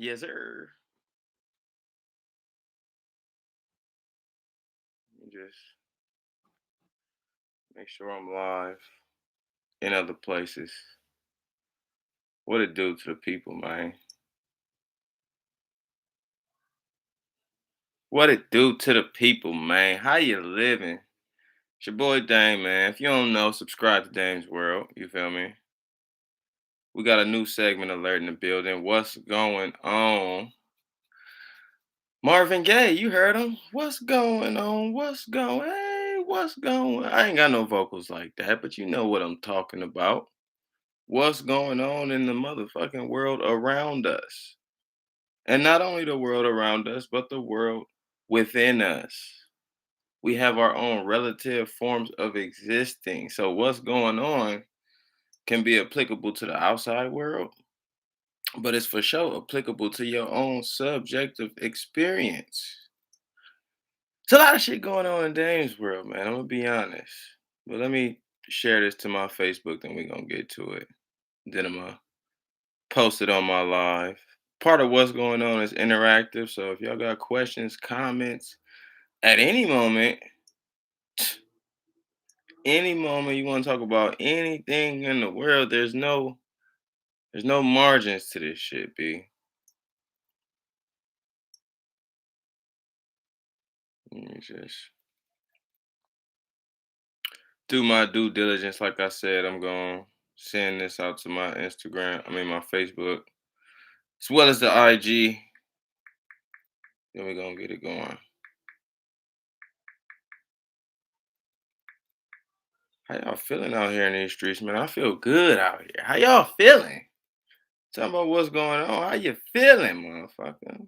Yes, sir. Let me just make sure I'm live in other places. What it do to the people, man? What it do to the people, man? How you living? It's your boy Dame, man. If you don't know, subscribe to Dame's World. You feel me? We got a new segment alert in the building. What's going on? Marvin Gaye, you heard him. What's going on? What's going? Hey, what's going? I ain't got no vocals like that, but you know what I'm talking about. What's going on in the motherfucking world around us? And not only the world around us, but the world within us. We have our own relative forms of existing. So, what's going on can be applicable to the outside world, but it's for sure applicable to your own subjective experience. It's a lot of shit going on in Dame's world, man. I'm gonna be honest. But let me share this to my Facebook, then we're gonna get to it. Then I'm gonna post it on my live. Part of what's going on is interactive. So if y'all got questions, comments at any moment you want to talk about anything in the world, there's no margins to this shit, B. Let me just do my due diligence. Like I said, I'm gonna send this out to my Instagram, my Facebook, as well as the IG. Then we're gonna get it going. How y'all feeling out here in these streets, man? I feel good out here. How y'all feeling? Tell me about what's going on. How you feeling, motherfucker?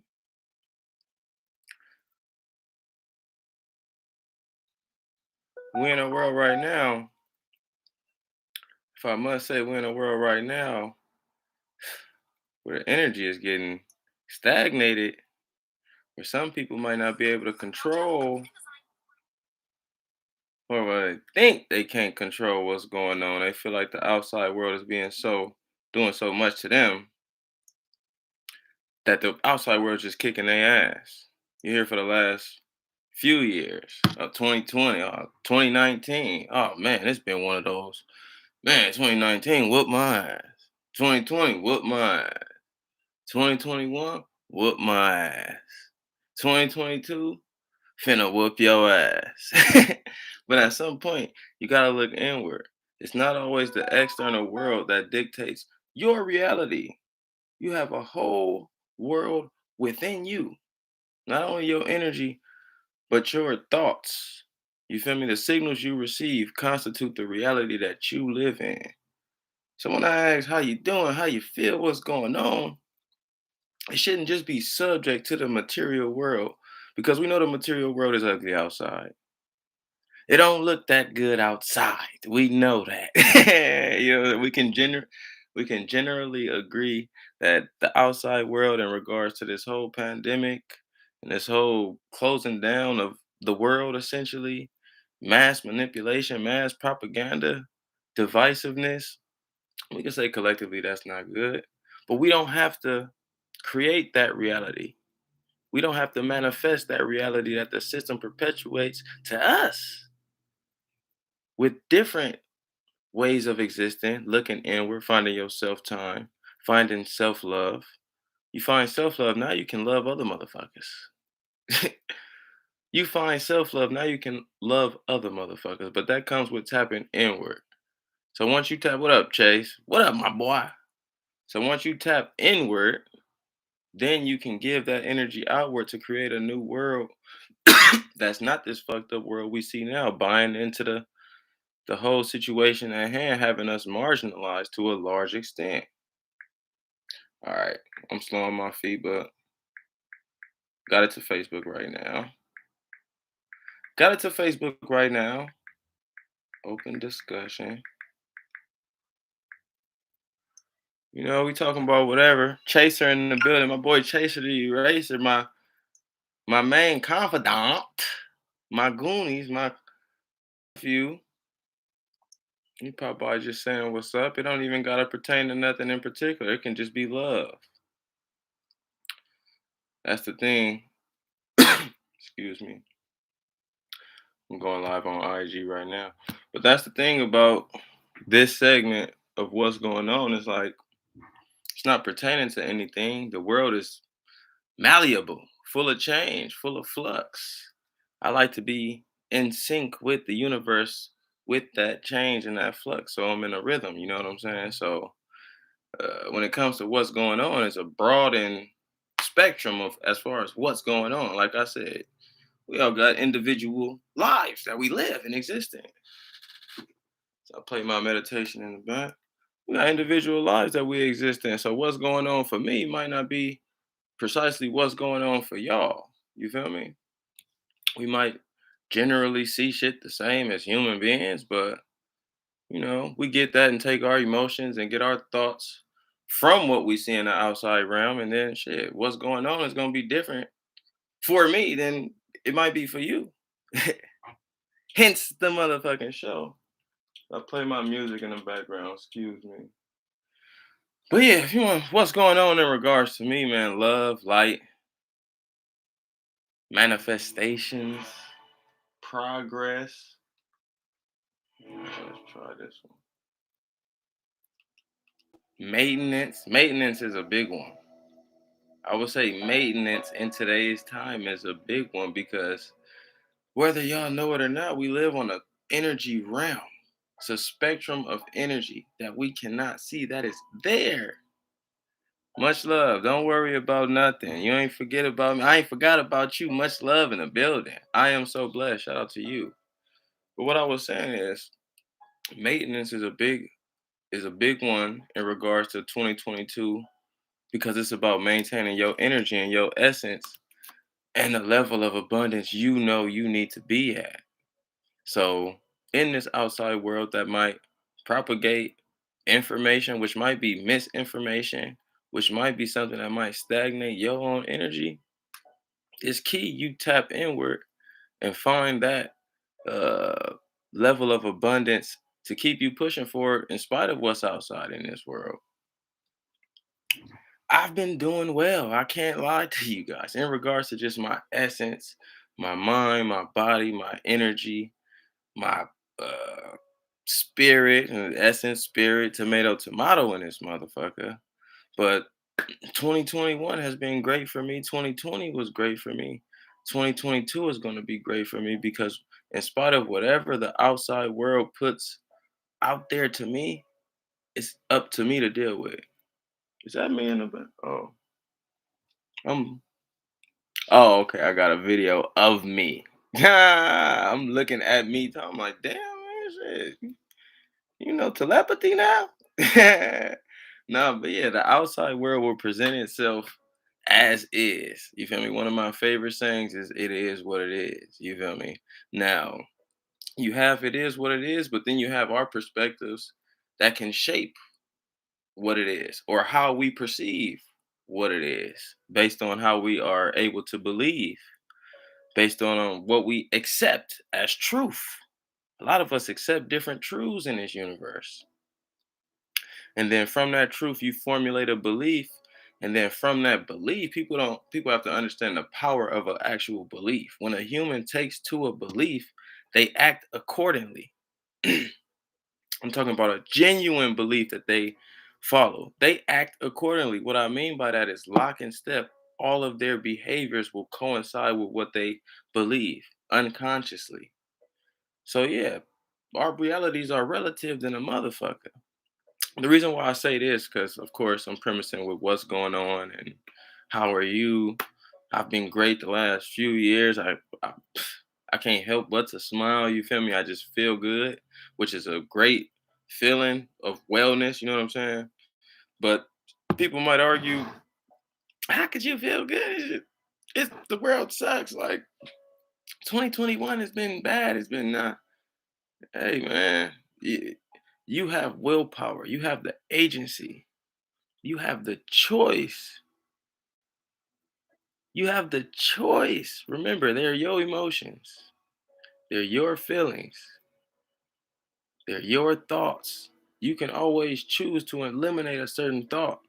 We in a world right now. If I must say, we're in a world right now where the energy is getting stagnated, where some people might not be able to control, or they think they can't control what's going on. They feel like the outside world is doing so much to them that the outside world is just kicking their ass. You're here for the last few years, 2020, 2019. Oh man, it's been one of those. Man, 2019 whooped my ass. 2020 whooped my ass. 2021 whoop my ass. 2022 finna whoop your ass. But at some point, you gotta look inward. It's not always the external world that dictates your reality. You have a whole world within you. Not only your energy, but your thoughts. You feel me? The signals you receive constitute the reality that you live in. So when I ask how you doing, how you feel, what's going on, it shouldn't just be subject to the material world because we know the material world is ugly outside. It don't look that good outside. We know that. We can generally agree that the outside world in regards to this whole pandemic and this whole closing down of the world essentially, mass manipulation, mass propaganda, divisiveness, we can say collectively that's not good. But we don't have to create that reality. We don't have to manifest that reality that the system perpetuates to us with different ways of existing, looking inward, finding your self time, finding self love. You find self love, now you can love other motherfuckers. You find self love, now you can love other motherfuckers. But that comes with tapping inward. So once you tap, what up, Chase? What up, my boy? So once you tap inward, then you can give that energy outward to create a new world that's not this fucked up world we see now, buying into the whole situation at hand, having us marginalized to a large extent. All right, I'm slowing my feet, but got it to Facebook right now. Got it to Facebook right now. Open discussion. We talking about whatever. Chaser in the building. My boy Chaser the Eraser, my main confidant, my Goonies, my few. You probably just saying what's up. It don't even gotta pertain to nothing in particular. It can just be love. That's the thing. Excuse me. I'm going live on IG right now. But that's the thing about this segment of what's going on is like it's not pertaining to anything. The world is malleable, full of change, full of flux. I like to be in sync with the universe with that change and that flux. So I'm in a rhythm, you know what I'm saying? So when it comes to what's going on, it's a broad and spectrum of as far as what's going on. Like I said, we all got individual lives that we live and exist in. So I play my meditation in the back. We got individual lives that we exist in. So what's going on for me might not be precisely what's going on for y'all. You feel me? We might generally see shit the same as human beings, but we get that and take our emotions and get our thoughts from what we see in the outside realm, and then shit, what's going on is gonna be different for me than it might be for you. Hence the motherfucking show. I play my music in the background, excuse me. But yeah, if you want what's going on in regards to me, man, love, light, manifestations, progress. Let's try this one. Maintenance. Maintenance is a big one. I would say maintenance in today's time is a big one because whether y'all know it or not, we live on a energy realm. It's a spectrum of energy that we cannot see that is there. Much love. Don't worry about nothing. You ain't forget about me. I ain't forgot about you. Much love in the building. I am so blessed. Shout out to you. But what I was saying is maintenance is a big one in regards to 2022 because it's about maintaining your energy and your essence and the level of abundance you need to be at. So, in this outside world that might propagate information, which might be misinformation, which might be something that might stagnate your own energy, it's key you tap inward and find that uh, level of abundance to keep you pushing forward in spite of what's outside in this world. I've been doing well. I can't lie to you guys in regards to just my essence, my mind, my body, my energy, my uh spirit and essence, spirit, tomato, tomato in this motherfucker. But 2021 has been great for me. 2020 was great for me. 2022 is going to be great for me because in spite of whatever the outside world puts out there to me, it's up to me to deal with. Is that me in the back? I'm Oh, okay. I got a video of me. I'm looking at me. I'm like, damn, man, shit. Telepathy now? No, but yeah, the outside world will present itself as is. You feel me? One of my favorite sayings is it is what it is. You feel me? Now, you have it is what it is, but then you have our perspectives that can shape what it is or how we perceive what it is based on how we are able to believe based on what we accept as truth. A lot of us accept different truths in this universe. And then from that truth, you formulate a belief. And then from that belief, people have to understand the power of an actual belief. When a human takes to a belief, they act accordingly. I'm talking about a genuine belief that they follow. They act accordingly. What I mean by that is lock and step. All of their behaviors will coincide with what they believe unconsciously. So yeah, our realities are relative than a motherfucker. The reason why I say this, because of course I'm premising with what's going on and how are you. I've been great the last few years. I can't help but to smile. You feel me? I just feel good, which is a great feeling of wellness. You know what I'm saying? But people might argue, how could you feel good? It's the world sucks. Like 2021 has been bad. It's been hey man, you have willpower. You have the agency. You have the choice. You have the choice. Remember, they're your emotions. They're your feelings. They're your thoughts. You can always choose to eliminate a certain thought.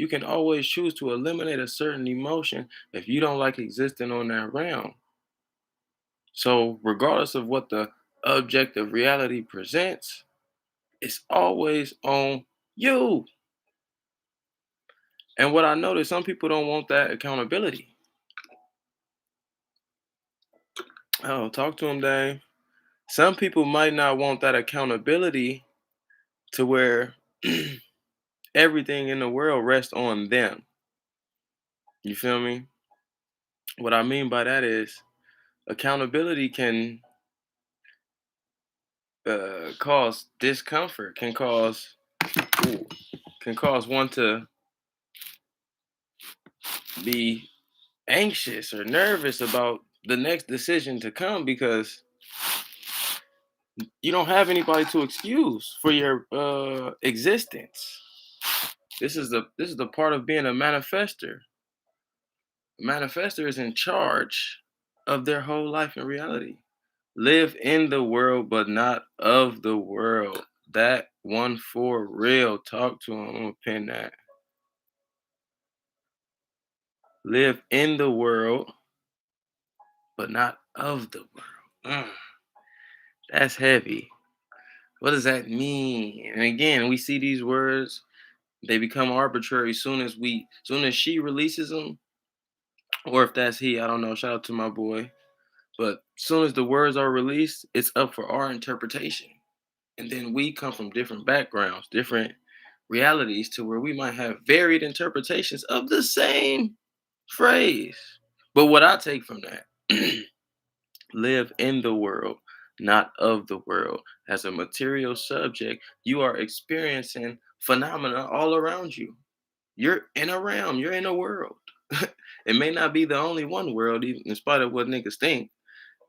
You can always choose to eliminate a certain emotion if you don't like existing on that realm. So, regardless of what the objective reality presents, it's always on you. And what I noticed, some people don't want that accountability. Oh, talk to them, Dave. Some people might not want that accountability to where everything in the world rests on them. You feel me? What I mean by that is accountability can cause discomfort, ooh, can cause one to be anxious or nervous about the next decision to come because you don't have anybody to excuse for your existence. This is the part of being a manifester. A manifester is in charge of their whole life and reality. Live in the world, but not of the world. That one for real. Talk to him. I'm gonna pin that. Live in the world, but not of the world. That's heavy. What does that mean? And again, we see these words, they become arbitrary soon as she releases them, or if that's he, I don't know. Shout out to my boy. But soon as the words are released, it's up for our interpretation. And then we come from different backgrounds, different realities to where we might have varied interpretations of the same phrase. But what I take from that, live in the world, not of the world. As a material subject, you are experiencing phenomena all around you. You're in a realm, you're in a world. It may not be the only one world, even in spite of what niggas think.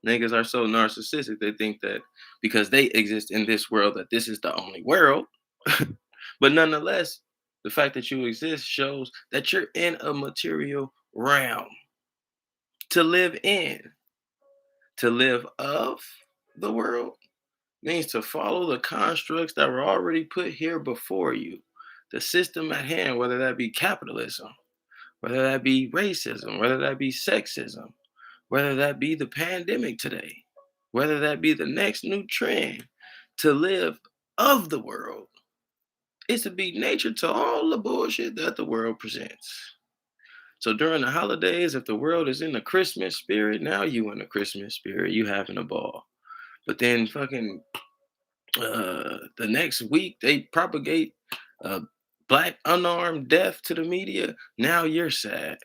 Niggas are so narcissistic, they think that because they exist in this world, that this is the only world. But nonetheless, the fact that you exist shows that you're in a material realm to live in. To live of the world means to follow the constructs that were already put here before you. The system at hand, whether that be capitalism, whether that be racism, whether that be sexism, whether that be the pandemic today, whether that be the next new trend, to live of the world is to be nature to all the bullshit that the world presents. So during the holidays, if the world is in the Christmas spirit, now you in the Christmas spirit, you having a ball. But then fucking the next week they propagate uh, black unarmed death to the media. Now you're sad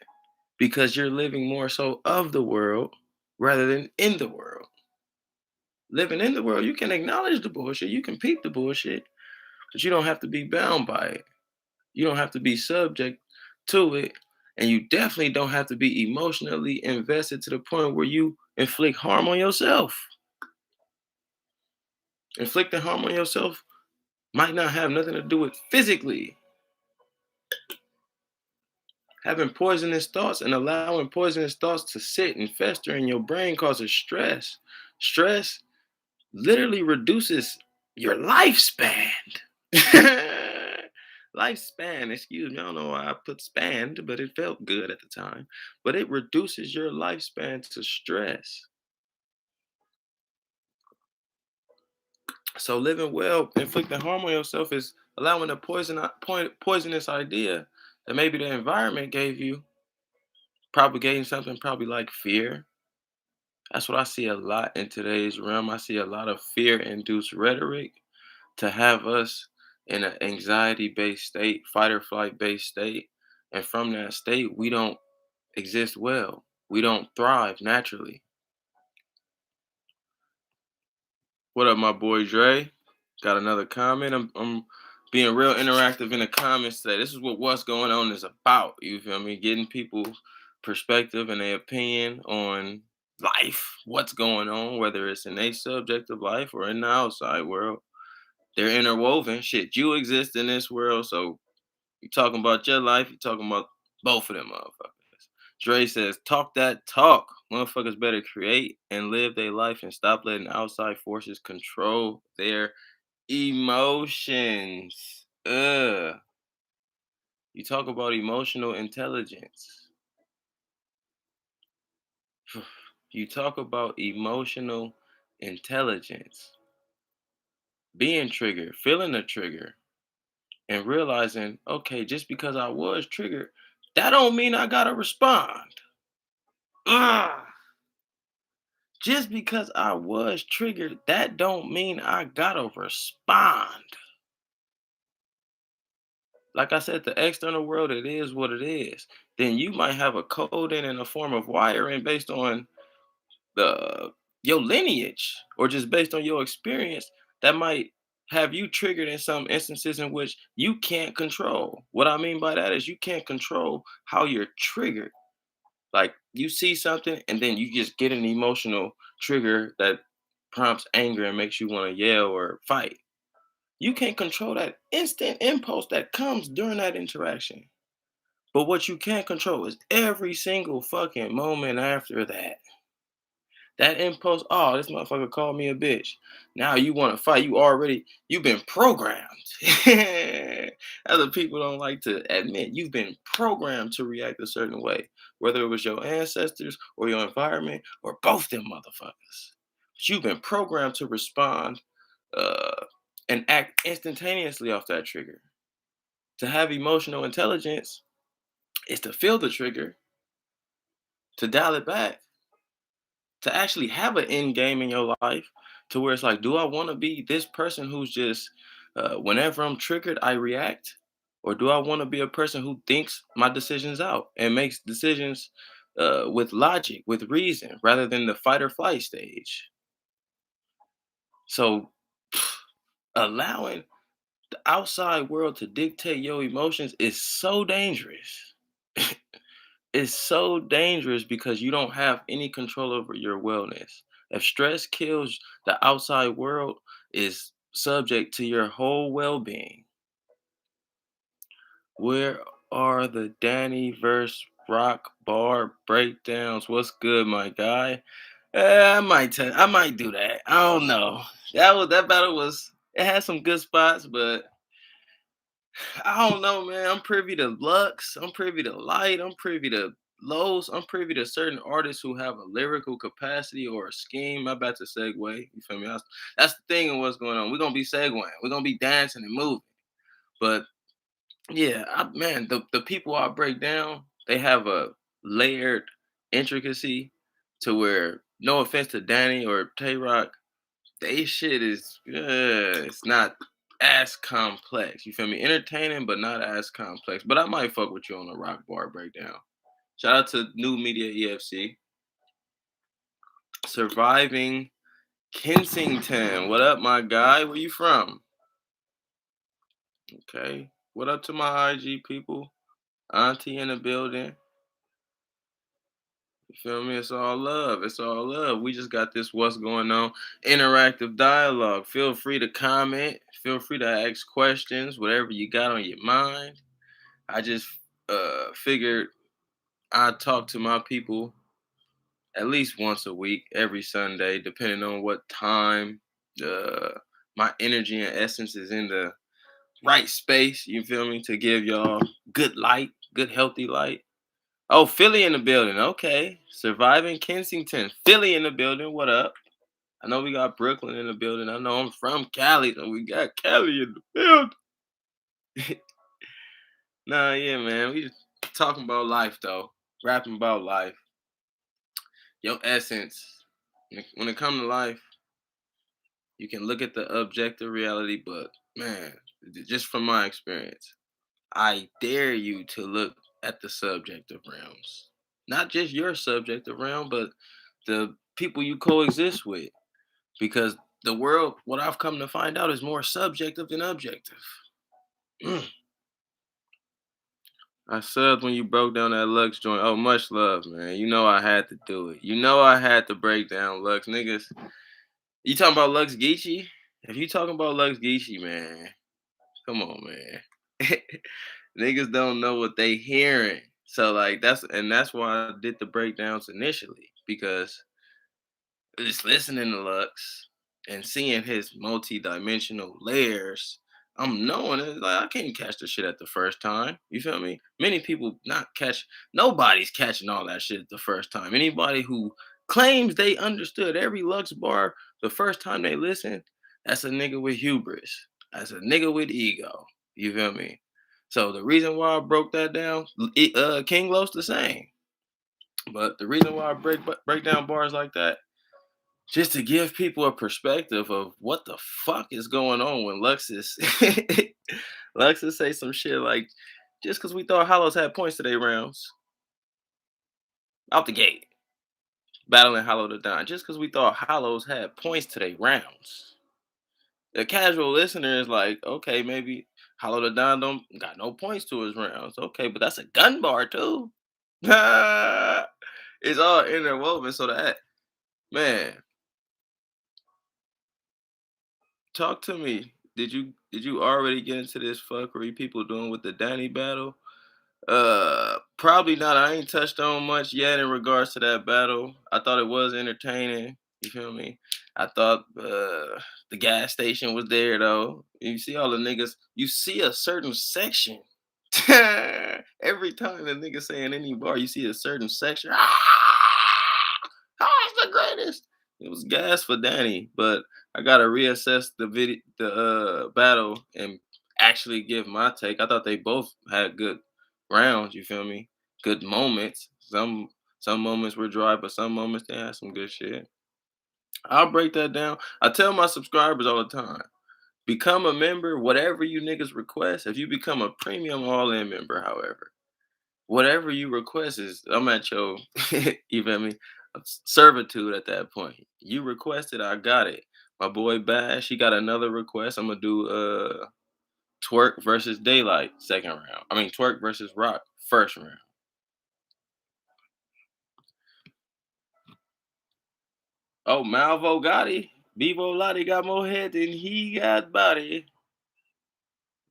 because you're living more so of the world rather than in the world. Living in the world, you can acknowledge the bullshit, you can peep the bullshit, but you don't have to be bound by it. You don't have to be subject to it. And you definitely don't have to be emotionally invested to the point where you inflict harm on yourself. Inflicting harm on yourself might not have nothing to do with physically. Having poisonous thoughts and allowing poisonous thoughts to sit and fester in your brain causes stress. Stress literally reduces your lifespan. Lifespan, excuse me. I don't know why I put spanned, but it felt good at the time. But it reduces your lifespan to stress. So living well, inflicting harm on yourself is allowing a poisonous idea that maybe the environment gave you, propagating something probably like fear. That's what I see a lot in today's realm. I see a lot of fear-induced rhetoric to have us in an anxiety-based state, fight or flight-based state. And from that state, we don't exist well. We don't thrive naturally. What up, my boy Dre? Got another comment. I'm being real interactive in the comments today. This is what what's going on is about. You feel me? Getting people's perspective and their opinion on life, what's going on, whether it's in a subject of life or in the outside world. They're interwoven. Shit, you exist in this world, so you talking about your life, you talking about both of them motherfuckers. Dre says, talk that talk. Motherfuckers better create and live their life and stop letting outside forces control their emotions. Ugh. You talk about emotional intelligence. You talk about emotional intelligence. Being triggered, feeling a trigger, and realizing, okay, just because I was triggered, that don't mean I gotta respond. Ugh. Just because I was triggered, that don't mean I gotta respond. Like I said, the external world, it is what it is. Then you might have a coding and a form of wiring based on the your lineage or just based on your experience that might have you triggered in some instances in which you can't control. What I mean by that is you can't control how you're triggered. Like you see something and then you just get an emotional trigger that prompts anger and makes you want to yell or fight. You can't control that instant impulse that comes during that interaction. But what you can control is every single fucking moment after that. That impulse, oh, this motherfucker called me a bitch. Now you want to fight. You've been programmed. Other people don't like to admit you've been programmed to react a certain way, whether it was your ancestors or your environment or both them motherfuckers. But you've been programmed to respond uh, and act instantaneously off that trigger. To have emotional intelligence is to feel the trigger, to dial it back, to actually have an end game in your life to where it's like, do I want to be this person who's just, whenever I'm triggered, I react? Or do I want to be a person who thinks my decisions out and makes decisions with logic, with reason, rather than the fight or flight stage? So, allowing the outside world to dictate your emotions is so dangerous. It's so dangerous because you don't have any control over your wellness. If stress kills, the outside world is subject to your whole well-being. Where are the Danny verse Rock bar breakdowns? What's good, my guy? I might do that. I don't know. That battle was, it had some good spots, but I don't know, man. I'm privy to Lux. I'm privy to Light. I'm privy to Lows. I'm privy to certain artists who have a lyrical capacity or a scheme. I'm about to segue. You feel me? That's the thing of what's going on. We're gonna be segueing. We're gonna be dancing and moving. But yeah, man, the people I break down, they have a layered intricacy to where, no offense to Danny or Tay Rock, they shit is it's not as complex. You feel me? Entertaining, but not as complex. But I might fuck with you on the rock bar breakdown. Shout out to New Media EFC. Surviving Kensington. What up, my guy? Where you from? Okay. What up to my IG people? Auntie in the building. You feel me? It's all love. It's all love. We just got this what's going on interactive dialogue. Feel free to comment. Feel free to ask questions, whatever you got on your mind. I just figured I'd talk to my people at least once a week, every Sunday, depending on what time uh, my energy and essence is in the right space. You feel me? To give y'all good light, good healthy light. Oh, Philly in the building. Okay. Surviving Kensington. Philly in the building. What up? I know we got Brooklyn in the building. I know I'm from Cali, so we got Cali in the building. Nah, yeah, man. We just talking about life, though. Rapping about life. Your essence. When it comes to life, you can look at the objective reality, but man, just from my experience, I dare you to look at the subjective realms. Not just your subjective realm, but the people you coexist with. Because the world, what I've come to find out, is more subjective than objective. Mm. I subbed when you broke down that Lux joint. Oh, much love, man. You know I had to do it. You know I had to break down Lux. Niggas, you talking about Lux Geechee? If you talking about Lux Geechee, man, come on, man. Niggas don't know what they hearing. So like that's why I did the breakdowns initially, because just listening to Lux and seeing his multi-dimensional layers I'm knowing it. Like I can't catch the shit at the first time. You feel me? Many people not catch. Nobody's catching all that shit at the first time. Anybody who claims they understood every Lux bar the first time they listen, that's a nigga with hubris. That's a nigga with ego. You feel me? So the reason why I broke that down, King Los the same. But the reason why I break down bars like that, just to give people a perspective of what the fuck is going on when Luxus Luxus say some shit like, just because we thought Hollows had points to their rounds out the gate, battling Hollow to Don, just because we thought Hollows had points to their rounds. The casual listener is like, okay, maybe Hollow to Don don't got no points to his rounds. Okay, but that's a gun bar too. It's all interwoven. So that man, talk to me. Did you already get into this fuckery people doing with the Danny battle? Probably not. I ain't touched on much yet in regards to that battle. I thought it was entertaining. You feel me? I thought the gas station was there though. You see all the niggas. You see a certain section. Every time the nigga saying any bar, you see a certain section. Ah, it's the greatest. It was gas for Danny, but I gotta reassess the battle, and actually give my take. I thought they both had good rounds. You feel me? Good moments. Some moments were dry, but some moments they had some good shit. I'll break that down. I tell my subscribers all the time. Become a member, whatever you niggas request. If you become a premium all in member, however, whatever you request is, I'm at your, you feel me, servitude at that point. You requested, I got it. My boy Bash, he got another request. I'm gonna do Twerk versus Daylight second round. I mean Twerk versus Rock first round. Oh, Malvo Gotti, Bevo Lottie got more head than he got body.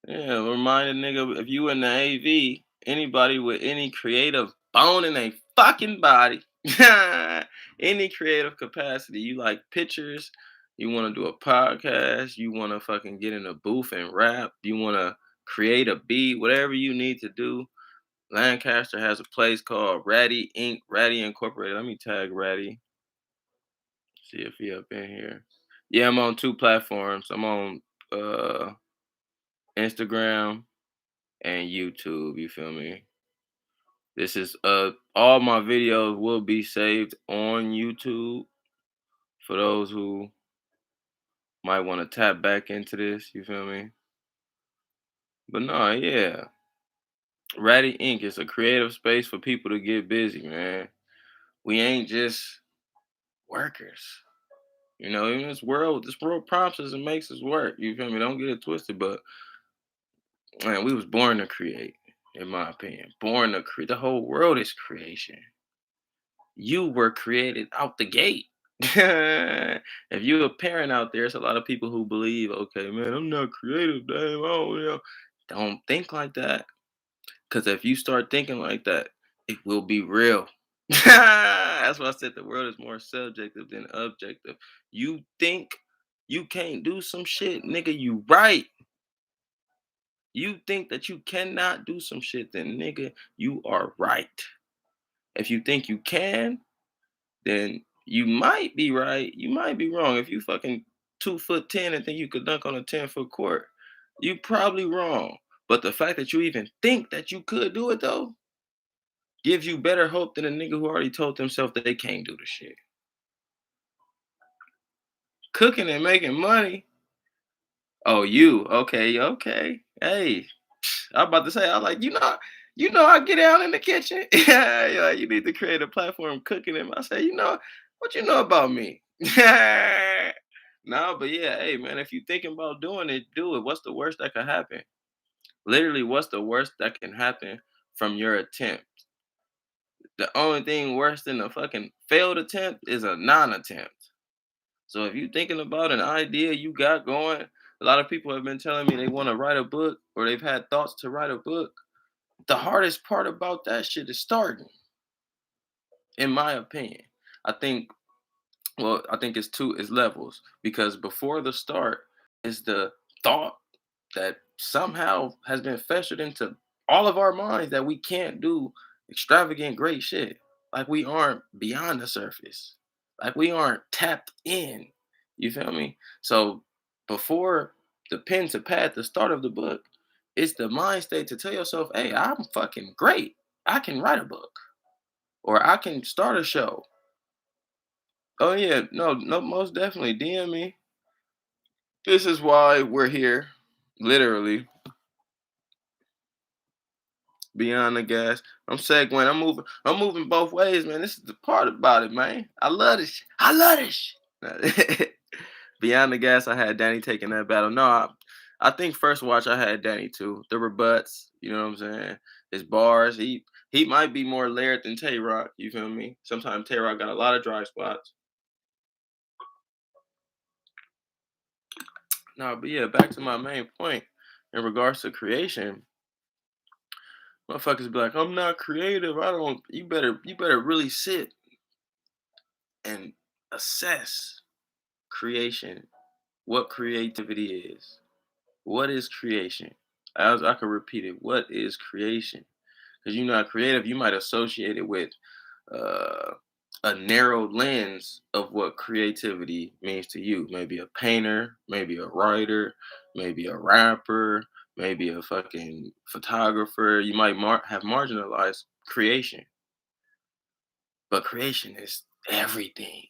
Yeah, remind a nigga, if you in the AV, anybody with any creative bone in a fucking body, any creative capacity, you like pictures, you want to do a podcast, you want to fucking get in a booth and rap, you want to create a beat, whatever you need to do. Lancaster has a place called Ratty Inc. Ratty Incorporated. Let me tag Ratty. See if he up in here. Yeah, I'm on two platforms. I'm on uh Instagram and YouTube. You feel me? This is all my videos will be saved on YouTube for those who might want to tap back into this. You feel me? But no, yeah. Ratty Inc. is a creative space for people to get busy, man. We ain't just workers. You know, in this world prompts us and makes us work. You feel me? Don't get it twisted, but man, we was born to create, in my opinion. Born to create. The whole world is creation. You were created out the gate. If you're a parent out there, it's a lot of people who believe, okay, man, I'm not creative, damn, I don't, you know. Don't think like that. Because if you start thinking like that, it will be real. That's why I said the world is more subjective than objective. You think you can't do some shit, nigga, you right. You think that you cannot do some shit, then nigga, you are right. If you think you can, then you might be right. You might be wrong. If you fucking 2'10" and think you could dunk on a 10-foot court, you probably wrong. But the fact that you even think that you could do it though gives you better hope than a nigga who already told themselves that they can't do the shit. Cooking and making money. Oh, you okay? Okay. Hey, I'm about to say, I like, I get out in the kitchen. Yeah, yeah, you need to create a platform cooking him. I say, what you know about me? No, but yeah, hey man, if you thinking about doing it, do it. What's the worst that could happen? Literally, what's the worst that can happen from your attempt? The only thing worse than a fucking failed attempt is a non-attempt. So if you're thinking about an idea you got going, a lot of people have been telling me they want to write a book or they've had thoughts to write a book. The hardest part about that shit is starting, in my opinion. I think, I think it's levels because before the start is the thought, that somehow has been festered into all of our minds that we can't do extravagant great shit. Like we aren't beyond the surface. Like we aren't tapped in. You feel me? So before the pen to pad, the start of the book, it's the mind state to tell yourself, hey, I'm fucking great. I can write a book or I can start a show. Oh yeah, no, most definitely DM me. This is why we're here. Literally, beyond the gas. I'm segueing. I'm moving both ways, man. This is the part about it, man. I love this. I love this. Shit. Beyond the gas, I had Danny taking that battle. No, I think first watch I had Danny too. The rebuts, you know what I'm saying? His bars. He might be more layered than Tay Rock. You feel me? Sometimes Tay Rock got a lot of dry spots. No, but yeah, back to my main point in regards to creation. Motherfuckers be like, I'm not creative. I don't. You better really sit and assess creation. What creativity is. What is creation? I could repeat it. What is creation? Because you're not creative, you might associate it with uh, a narrow lens of what creativity means to you. Maybe a painter, maybe a writer, maybe a rapper, maybe a fucking photographer. You might have marginalized creation, but creation is everything.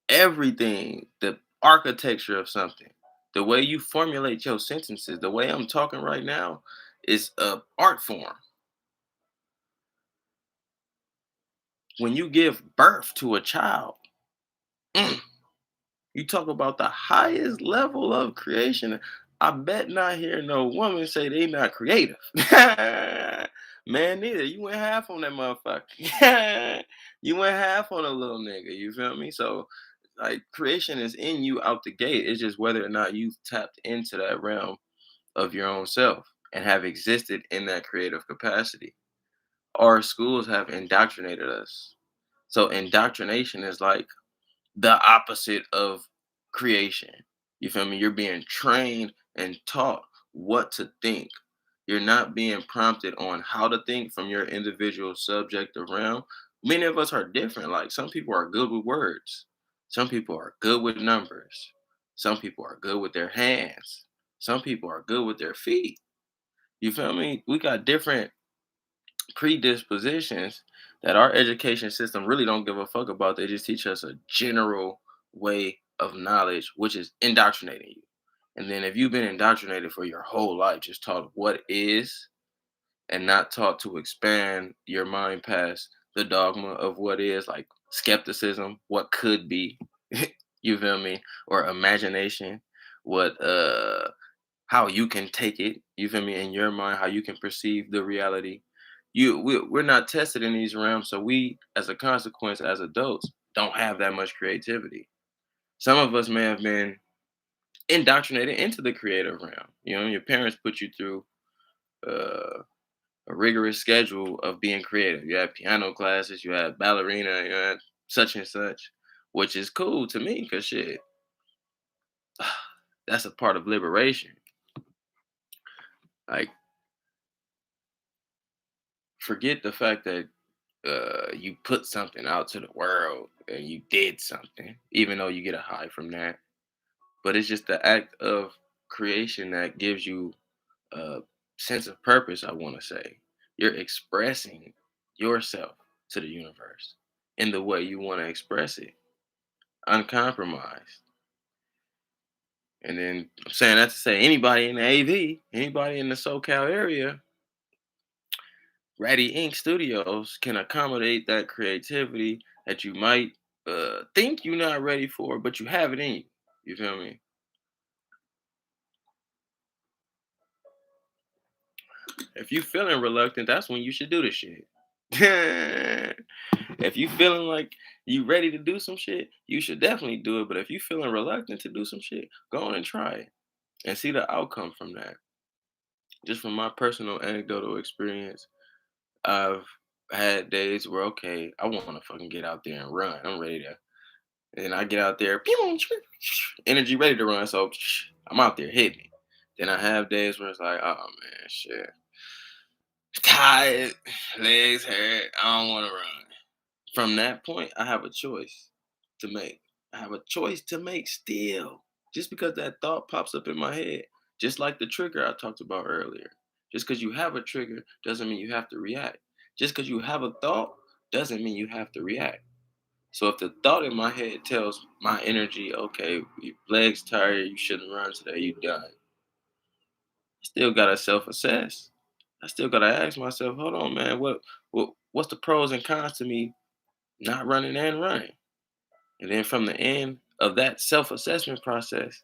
Everything. The architecture of something, the way you formulate your sentences, the way I'm talking right now is a art form. When you give birth to a child, mm, you talk about the highest level of creation. I bet not hear no woman say they not creative. Man, neither. You went half on that motherfucker. You went half on a little nigga. You feel me? So, like, creation is in you out the gate. It's just whether or not you've tapped into that realm of your own self and have existed in that creative capacity. Our schools have indoctrinated us. So, indoctrination is like the opposite of creation. You feel me? You're being trained and taught what to think. You're not being prompted on how to think from your individual subjective realm. Many of us are different. Like some people are good with words, some people are good with numbers, some people are good with their hands, some people are good with their feet. You feel me? We got different predispositions that our education system really don't give a fuck about. They just teach us a general way of knowledge, which is indoctrinating you. And then if you've been indoctrinated for your whole life, just taught what is and not taught to expand your mind past the dogma of what is, like skepticism, what could be, you feel me? Or imagination, what how you can take it, you feel me, in your mind, how you can perceive the reality. We're not tested in these realms, so we, as a consequence, as adults, don't have that much creativity. Some of us may have been indoctrinated into the creative realm. You know, your parents put you through uh, a rigorous schedule of being creative. You had piano classes, you had ballerina, you had such and such, which is cool to me because shit, that's a part of liberation. Like, forget the fact that you put something out to the world and you did something, even though you get a high from that. But it's just the act of creation that gives you a sense of purpose, I want to say. You're expressing yourself to the universe in the way you want to express it, uncompromised. And then I'm saying that to say anybody in the AV, anybody in the SoCal area, Ratty Ink Studios can accommodate that creativity that you might think you're not ready for, but you have it in you. You feel me? If you feeling reluctant, that's when you should do the shit. If you feeling like you ready to do some shit, you should definitely do it. But if you feeling reluctant to do some shit, go on and try it and see the outcome from that. Just from my personal anecdotal experience, I've had days where okay, I want to fucking get out there and run. I'm ready to. And I get out there, pew, energy ready to run. So I'm out there hitting it. Then I have days where it's like, oh man, shit, tired, legs hurt, I don't want to run. From that point, I have a choice to make. I have a choice to make still. Just because that thought pops up in my head, just like the trigger I talked about earlier. Just because you have a trigger doesn't mean you have to react. Just because you have a thought doesn't mean you have to react. So if the thought in my head tells my energy, okay, your legs tired, you shouldn't run today, you done. I still gotta self-assess. I still gotta ask myself, hold on, man, what's the pros and cons to me not running and running? And then from the end of that self-assessment process,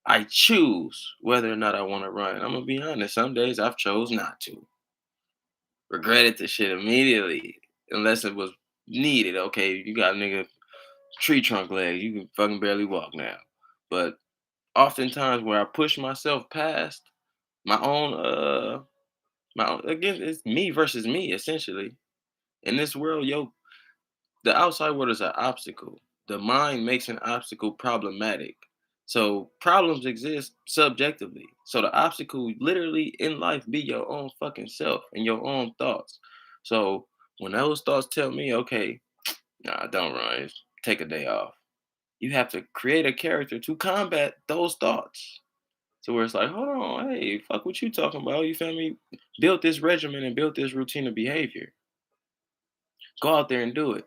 I choose whether or not I want to run. I'm gonna be honest, some days I've chose not to. Regretted the shit immediately. Unless it was needed. Okay, you got nigga tree trunk legs, you can fucking barely walk now. But oftentimes where I push myself past my own again, it's me versus me essentially. In this world, the outside world is an obstacle. The mind makes an obstacle problematic. So problems exist subjectively. So the obstacle literally in life be your own fucking self and your own thoughts. So when those thoughts tell me, okay, nah, don't run, just take a day off. You have to create a character to combat those thoughts. So where it's like, hold on, hey, fuck what you talking about? You feel me? Build this regimen and build this routine of behavior. Go out there and do it.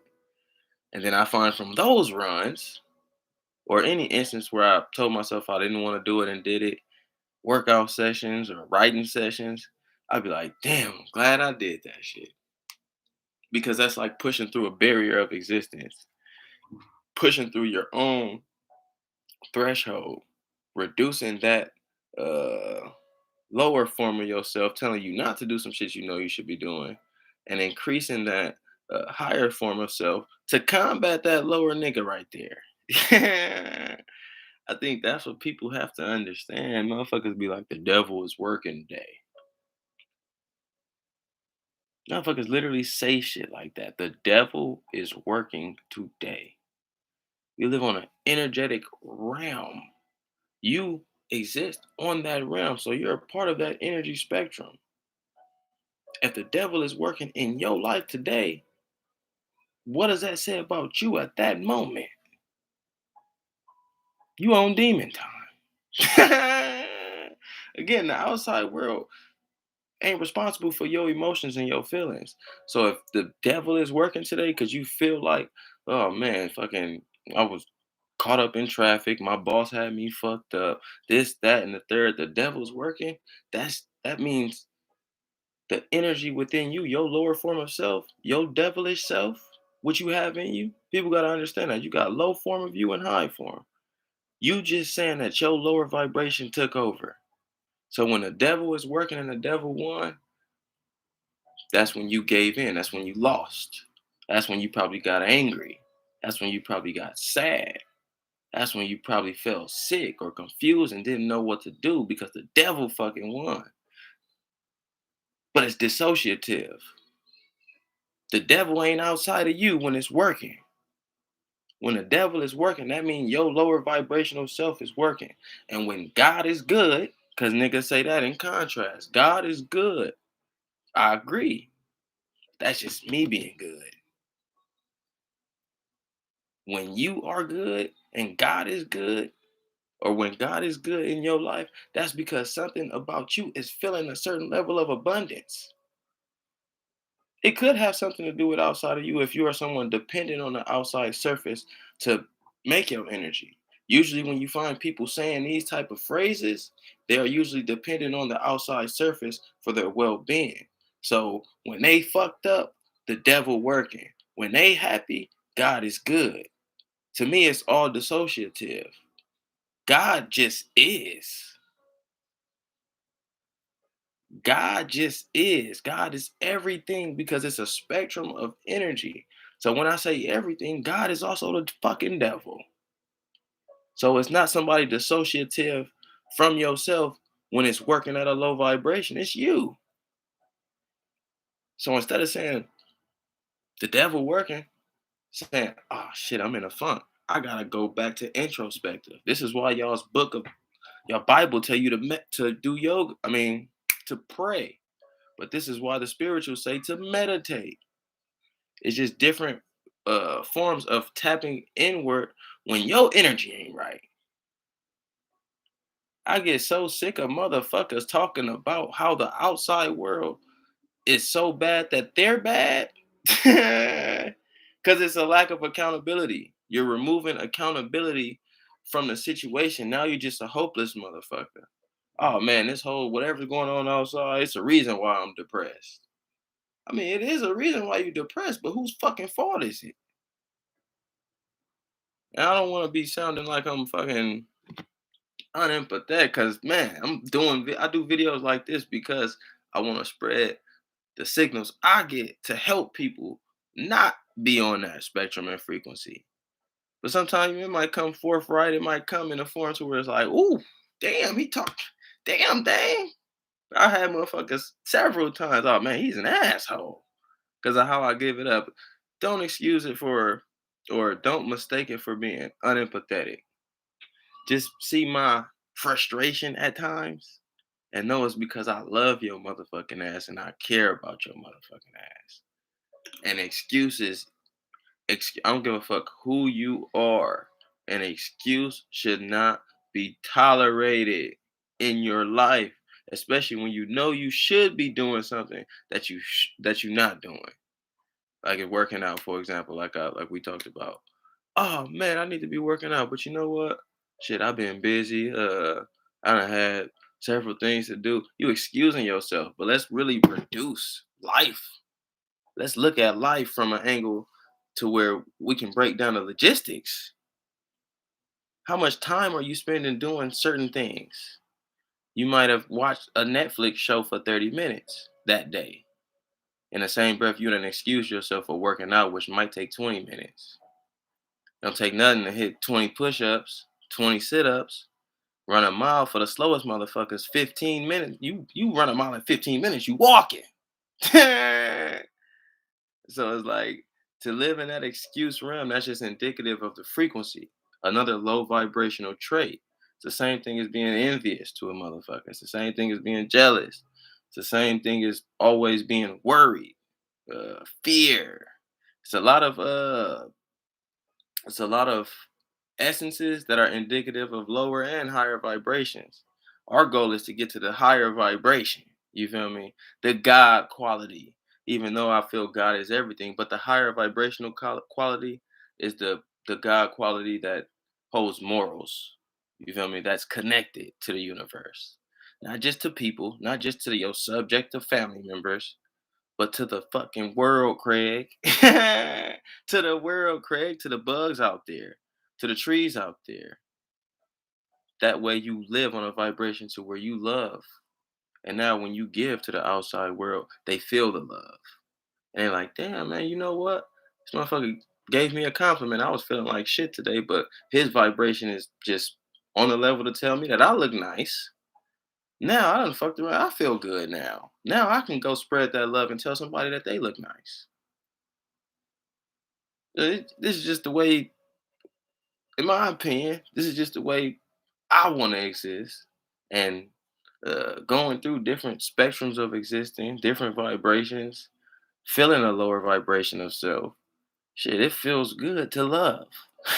And then I find from those runs, or any instance where I told myself I didn't want to do it and did it, workout sessions or writing sessions, I'd be like, damn, I'm glad I did that shit. Because that's like pushing through a barrier of existence, pushing through your own threshold, reducing that uh, lower form of yourself, telling you not to do some shit you know you should be doing, and increasing that higher form of self to combat that lower nigga right there. I think that's what people have to understand. Motherfuckers be like, the devil is working today. Motherfuckers literally say shit like that. The devil is working today. We live on an energetic realm. You exist on that realm, so you're a part of that energy spectrum. If the devil is working in your life today, what does that say about you at that moment? You on demon time. Again, the outside world ain't responsible for your emotions and your feelings. So if the devil is working today because you feel like, oh man, fucking, I was caught up in traffic, my boss had me fucked up, this, that, and the third, the devil's working. That means the energy within you, your lower form of self, your devilish self, what you have in you. People gotta understand that you got low form of you and high form. You just saying that your lower vibration took over. So when the devil is working and the devil won, that's when you gave in. That's when you lost. That's when you probably got angry. That's when you probably got sad. That's when you probably felt sick or confused and didn't know what to do because the devil fucking won. But it's dissociative. The devil ain't outside of you when it's working. When the devil is working, that means your lower vibrational self is working. And when God is good, because niggas say that in contrast, God is good. I agree. That's just me being good. When you are good and God is good, or when God is good in your life, that's because something about you is feeling a certain level of abundance. It could have something to do with outside of you if you are someone dependent on the outside surface to make your energy. Usually when you find people saying these type of phrases, they are usually dependent on the outside surface for their well-being. So when they fucked up, the devil working. When they happy, God is good. To me, it's all dissociative. God just is. God just is. God is everything because it's a spectrum of energy. So when I say everything, God is also the fucking devil. So it's not somebody dissociative from yourself when it's working at a low vibration. It's you. So instead of saying the devil working, saying, oh shit, I'm in a funk. I gotta go back to introspective. This is why y'all's book of Your Bible tell you to do yoga. I mean, to pray. But this is why the spirituals say to meditate. It's just different forms of tapping inward when your energy ain't right. I get so sick of motherfuckers talking about how the outside world is so bad that they're bad. Because it's a lack of accountability. You're removing accountability from the situation. Now you're just a hopeless motherfucker. Oh man, this whole whatever's going on outside, it's a reason why I'm depressed. I mean, it is a reason why you're depressed, but whose fucking fault is it? And I don't want to be sounding like I'm fucking unempathetic, because man, I do videos like this because I want to spread the signals I get to help people not be on that spectrum and frequency. But sometimes it might come forth right. It might come in a form to where it's like, ooh, damn, he talked, damn, dang. I had motherfuckers several times. Oh man, he's an asshole because of how I give it up. Don't excuse it for, or don't mistake it for being unempathetic. Just see my frustration at times and know it's because I love your motherfucking ass and I care about your motherfucking ass. And excuses, I don't give a fuck who you are. An excuse should not be tolerated in your life, especially when you know you should be doing something that you're not doing. Like if working out, for example, like we talked about. Oh man, I need to be working out, but you know what? Shit, I've been busy. I done had several things to do. You excusing yourself, but let's really reduce life. Let's look at life from an angle to where we can break down the logistics. How much time are you spending doing certain things? You might have watched a Netflix show for 30 minutes that day. In the same breath, you done excuse yourself for working out, which might take 20 minutes. Don't take nothing to hit 20 push-ups, 20 sit-ups, run a mile for the slowest motherfuckers, 15 minutes. You run a mile in 15 minutes, you walking. So it's like to live in that excuse realm, that's just indicative of the frequency, another low vibrational trait. It's the same thing as being envious to a motherfucker. It's the same thing as being jealous. It's the same thing as always being worried, fear. It's a lot of it's a lot of essences that are indicative of lower and higher vibrations. Our goal is to get to the higher vibration. You feel me? The God quality. Even though I feel God is everything, but the higher vibrational quality is the God quality that holds morals. You feel me? That's connected to the universe, not just to people, not just to your subjective family members, but to the fucking world, Craig. To the world, Craig, to the bugs out there, to the trees out there. That way you live on a vibration to where you love. And now when you give to the outside world, they feel the love. And they're like, damn, man, you know what? This motherfucker gave me a compliment. I was feeling like shit today, but his vibration is just on the level to tell me that I look nice. Now I done fucked around. I feel good now. Now I can go spread that love and tell somebody that they look nice. This is just the way, in my opinion, this is just the way I want to exist. And going through different spectrums of existing, different vibrations, feeling a lower vibration of self. Shit, it feels good to love.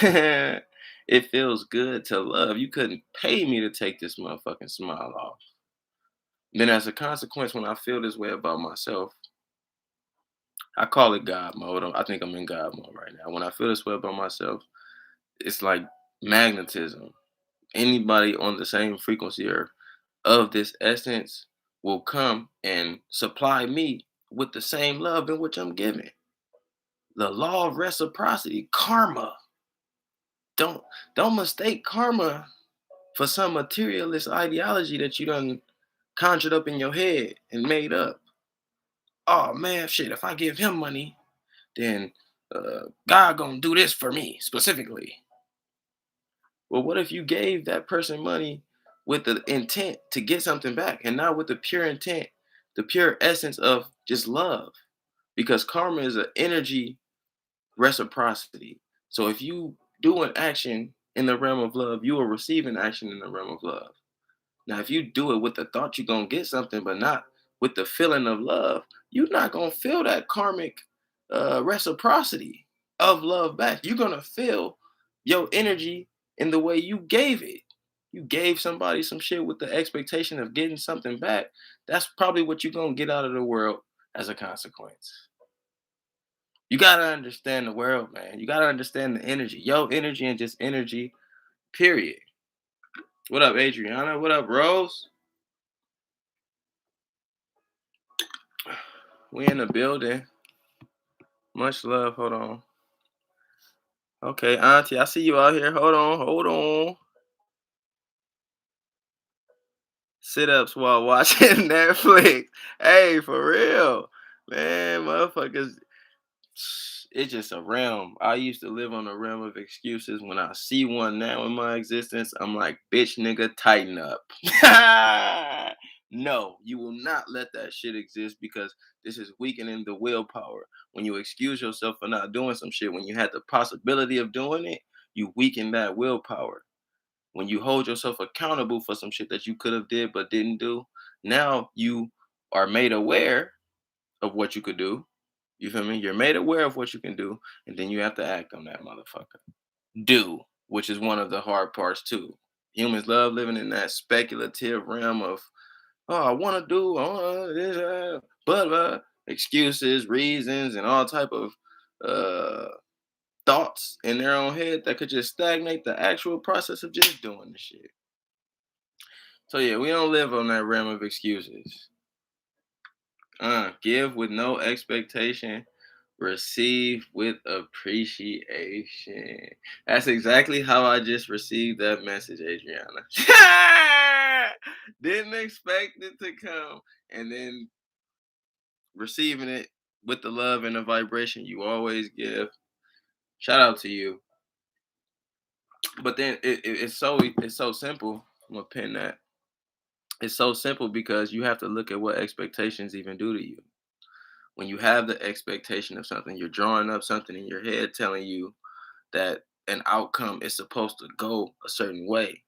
It feels good to love. You couldn't pay me to take this motherfucking smile off. Then, as a consequence, when I feel this way about myself, I call it God mode. I think I'm in God mode right now. When I feel this way about myself, it's like magnetism. Anybody on the same frequency or of this essence will come and supply me with the same love in which I'm giving. The law of reciprocity, karma. Don't don't mistake karma for some materialist ideology that you done conjured up in your head and made up. Oh man, shit! If I give him money, then God gonna do this for me specifically. Well, what if you gave that person money with the intent to get something back and not with the pure intent, the pure essence of just love? Because karma is an energy reciprocity. So if you do an action in the realm of love, you will receive an action in the realm of love. Now, if you do it with the thought you're gonna get something, but not with the feeling of love, you're not gonna feel that karmic reciprocity of love back. You're gonna feel your energy in the way you gave it. You gave somebody some shit with the expectation of getting something back. That's probably what you're gonna get out of the world as a consequence. You gotta understand the world, man. You gotta understand the energy. Yo, energy and just energy, period. What up, Adriana? What up, Rose? We in the building. Much love. Hold on. Okay, Auntie, I see you out here. Hold on, hold on. Sit ups while watching Netflix. Hey, for real. Man, motherfuckers, it's just a realm. I used to live on a realm of excuses. When I see one now in my existence, I'm like, bitch, nigga, tighten up. No, you will not let that shit exist because this is weakening the willpower. When you excuse yourself for not doing some shit, when you had the possibility of doing it, you weaken that willpower. When you hold yourself accountable for some shit that you could have did but didn't do, now you are made aware of what you could do. You feel me? You're made aware of what you can do, and then you have to act on that motherfucker. Do, which is one of the hard parts too. Humans love living in that speculative realm of, oh, I want to do, this, but excuses, reasons, and all type of uh, thoughts in their own head that could just stagnate the actual process of just doing the shit. So yeah, we don't live on that realm of excuses. Give with no expectation, receive with appreciation. That's exactly how I just received that message, Adriana. Didn't expect it to come, and then receiving it with the love and the vibration you always give. Shout out to you. But then it's so simple. I'm gonna pin that. It's so simple because you have to look at what expectations even do to you. When you have the expectation of something, you're drawing up something in your head telling you that an outcome is supposed to go a certain way.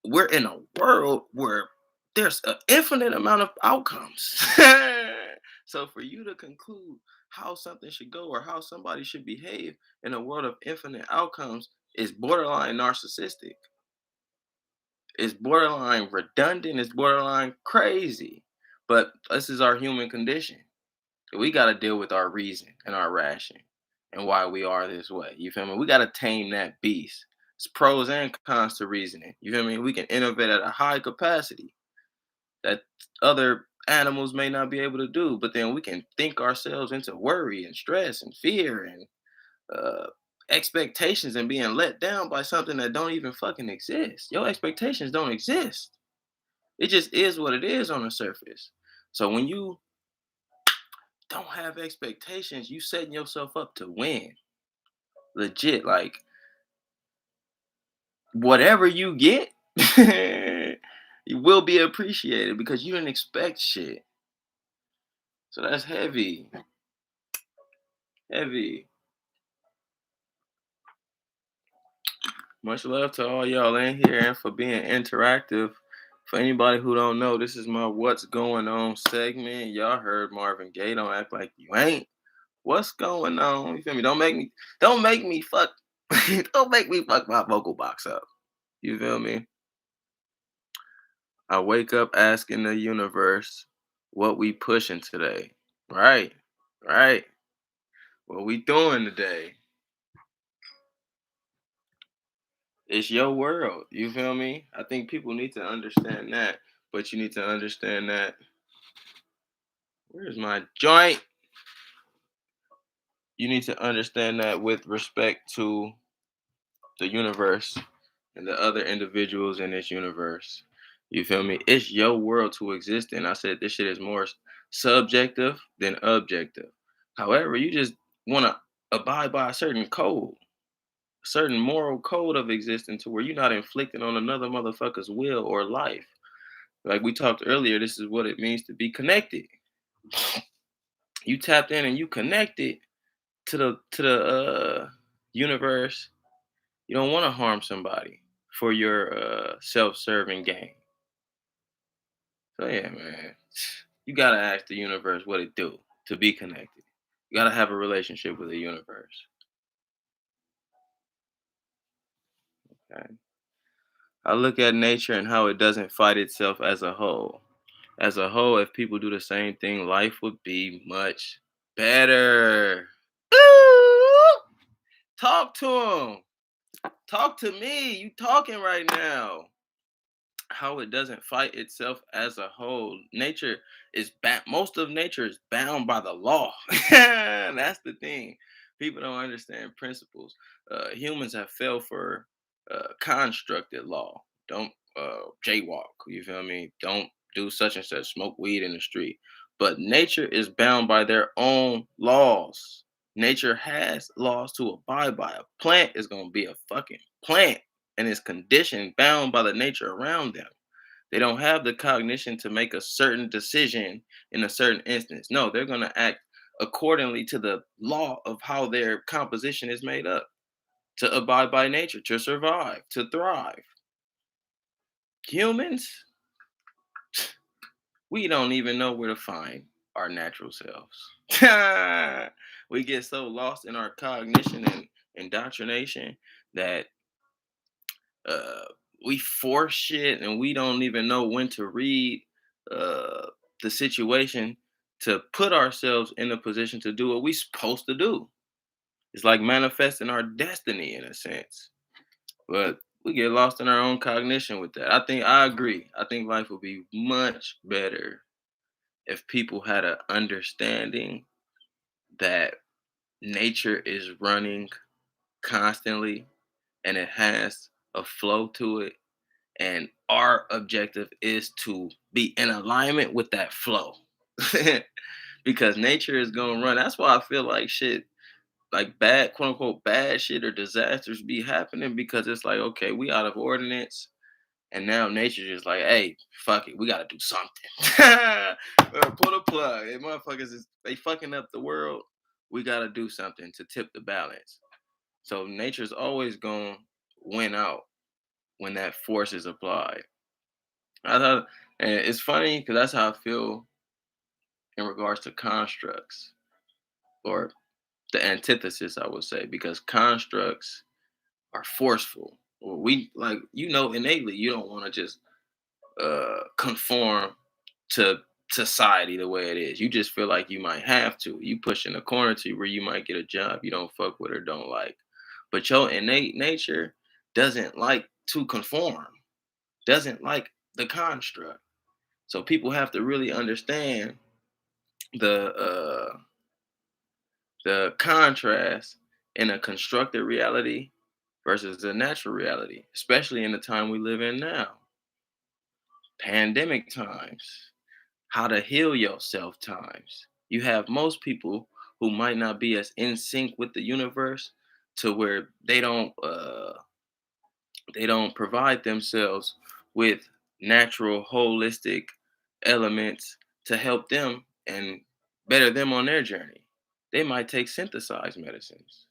We're in a world where there's an infinite amount of outcomes. So for you to conclude how something should go or how somebody should behave in a world of infinite outcomes is borderline narcissistic. It's borderline redundant. It's borderline crazy. But this is our human condition. We got to deal with our reason and our ration and why we are this way. You feel me? We got to tame that beast. It's pros and cons to reasoning. You feel me? We can innovate at a high capacity that other animals may not be able to do, but then we can think ourselves into worry and stress and fear and uh, expectations and being let down by something that don't even fucking exist. Your expectations don't exist. It just is what it is on the surface. So when you don't have expectations, you setting yourself up to win. Legit, like whatever you get, you will be appreciated because you didn't expect shit. So that's heavy, heavy. Much love to all y'all in here and for being interactive. For anybody who don't know, this is my What's Going On segment. Y'all heard Marvin Gaye. Don't act like you ain't. What's going on? You feel me? Don't make me fuck, don't make me fuck my vocal box up. You feel me? I wake up asking the universe what we pushing today. Right, right. What we doing today? It's your world. You feel me? I think people need to understand that, but you need to understand that. Where's my joint? You need to understand that with respect to the universe and the other individuals in this universe. You feel me? It's your world to exist in. I said this shit is more subjective than objective. However, you just want to abide by a certain code, a certain moral code of existence to where you're not inflicting on another motherfucker's will or life. Like we talked earlier, this is what it means to be connected. You tapped in and you connected to the universe. You don't want to harm somebody for your self-serving gain. So yeah, man, you gotta ask the universe what it do to be connected. You gotta have a relationship with the universe. Okay? I look at nature and how it doesn't fight itself as a whole. As a whole, if people do the same thing, life would be much better. Ooh! Talk to him. Talk to me. You talking right now. How it doesn't fight itself as a whole. Nature is most of nature is bound by the law. That's the thing. People don't understand principles. Humans have fell for constructed law. Don't jaywalk. You feel me? Don't do such and such. Smoke weed in the street. But nature is bound by their own laws. Nature has laws to abide by. A plant is gonna be a fucking plant and is conditioned, bound by the nature around them. They don't have the cognition to make a certain decision in a certain instance. No, they're going to act accordingly to the law of how their composition is made up to abide by nature, to survive, to thrive. Humans, we don't even know where to find our natural selves. We get so lost in our cognition and indoctrination that uh, we force shit and we don't even know when to read uh, the situation to put ourselves in a position to do what we supposed to do. It's like manifesting our destiny in a sense, but we get lost in our own cognition with that. I agree. I think life would be much better if people had an understanding that nature is running constantly and it has a flow to it, and our objective is to be in alignment with that flow. Because nature is going to run. That's why I feel like shit, like bad, quote unquote, bad shit or disasters be happening, because it's like, okay, we out of ordinance. And now nature just like, hey, fuck it, we gotta do something. Pull the plug. Hey, motherfuckers they fucking up the world. We gotta do something to tip the balance. So nature's always gonna win out when that force is applied. I thought, and it's funny because that's how I feel in regards to constructs, or the antithesis, I would say, because constructs are forceful. We like, innately, you don't want to just conform to society the way it is. You just feel like you might have to. You push in a corner to where you might get a job you don't fuck with or don't like. But your innate nature doesn't like to conform, doesn't like the construct. So people have to really understand the uh the contrast in a constructed reality versus the natural reality, especially in the time we live in now. Pandemic times, how to heal yourself times. You have most people who might not be as in sync with the universe to where they don't provide themselves with natural holistic elements to help them and better them on their journey. They might take synthesized medicines.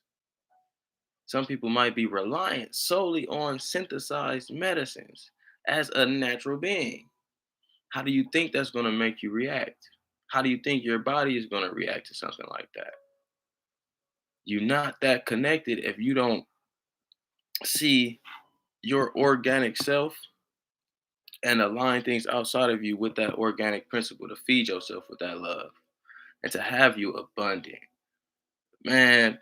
Some people might be reliant solely on synthesized medicines as a natural being. How do you think that's going to make you react? How do you think your body is going to react to something like that? You're not that connected if you don't see your organic self and align things outside of you with that organic principle to feed yourself with that love and to have you abundant. Man,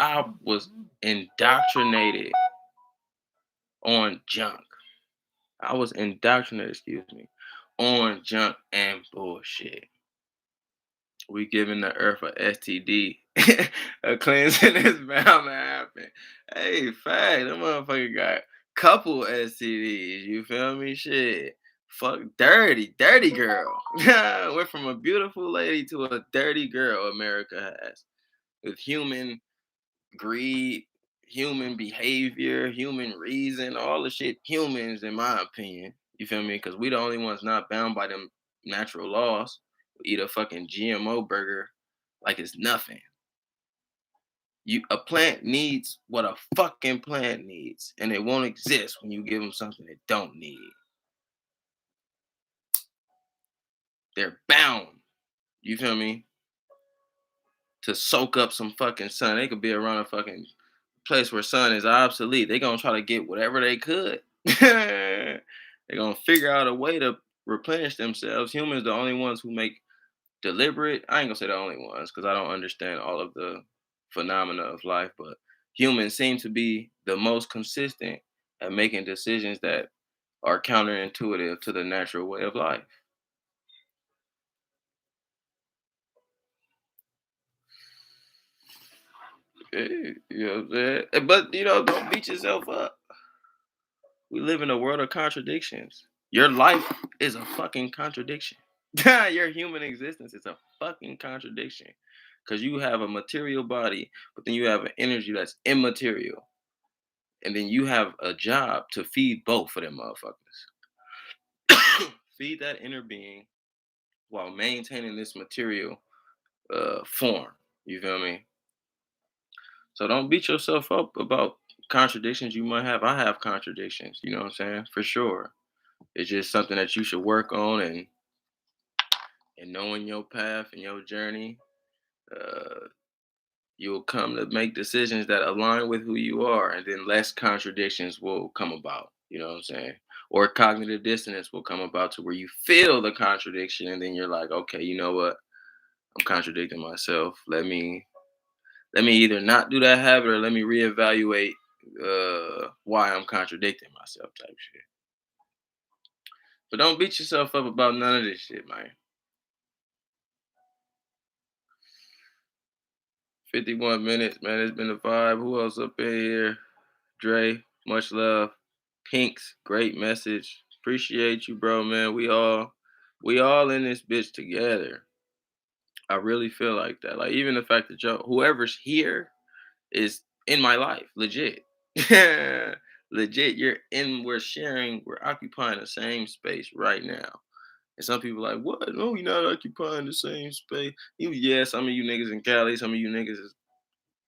I was indoctrinated on junk. I was indoctrinated, excuse me, on junk and bullshit. We giving the earth a STD. A cleansing is bound to happen. Hey, fact, that motherfucker got couple STDs. You feel me? Shit. Fuck dirty girl. Went from a beautiful lady to a dirty girl, America has. With human greed, human behavior, human reason, all the shit humans, in my opinion. You feel me? Because we the only ones not bound by them natural laws. We eat a fucking GMO burger like it's nothing. A plant needs what a fucking plant needs, and it won't exist when you give them something it don't need. they're bound. You feel me? To soak up some fucking sun. They could be around a fucking place where sun is obsolete. They gonna try to get whatever they could. They gonna figure out a way to replenish themselves. Humans, the only ones who make deliberate. I ain't gonna say the only ones because I don't understand all of the phenomena of life, but humans seem to be the most consistent at making decisions that are counterintuitive to the natural way of life. You know what I'm saying? But don't beat yourself up. We live in a world of contradictions. Your life is a fucking contradiction. Your human existence is a fucking contradiction. Because you have a material body, but then you have an energy that's immaterial. And then you have a job to feed both of them motherfuckers. Feed that inner being while maintaining this material form. You feel me? So don't beat yourself up about contradictions you might have. I have contradictions, you know what I'm saying? For sure. It's just something that you should work on and knowing your path and your journey, uh, you'll come to make decisions that align with who you are, and then less contradictions will come about. You know what I'm saying? Or cognitive dissonance will come about to where you feel the contradiction, and then you're like, okay, you know what? I'm contradicting myself. Let me either not do that habit or let me reevaluate why I'm contradicting myself type shit. But don't beat yourself up about none of this shit, man. 51 minutes, man. It's been a vibe. Who else up in here? Dre, much love. Pinks, great message. Appreciate you, bro, man. We all in this bitch together. I really feel like that. Like even the fact that whoever's here is in my life, legit. Legit, we're sharing, we're occupying the same space right now. And some people like, what? No, we're not occupying the same space. Yeah, some of you niggas in Cali, some of you niggas is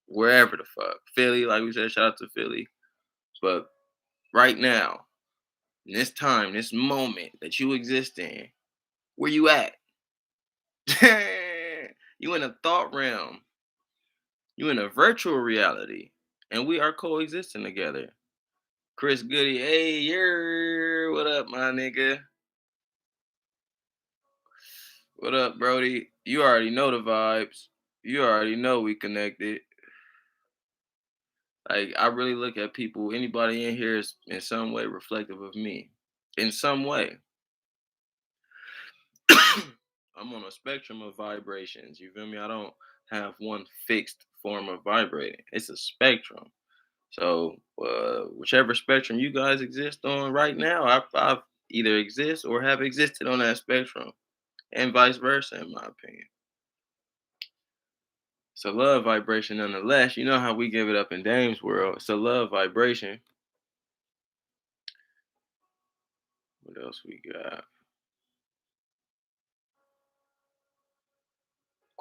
wherever the fuck. Philly, like we said, shout out to Philly. But right now, in this time, this moment that you exist in, where you at? You in a thought realm. You in a virtual reality. And we are coexisting together. Chris Goody, hey, what up, my nigga? What up, Brody? You already know the vibes. You already know we connected. Like, I really look at people, anybody in here is in some way reflective of me. In some way. I'm on a spectrum of vibrations. You feel me? I don't have one fixed form of vibrating. It's a spectrum. So, whichever spectrum you guys exist on right now, I've either exist or have existed on that spectrum, and vice versa, in my opinion. It's a love vibration, nonetheless. You know how we give it up in Dame's world. It's a love vibration. What else we got?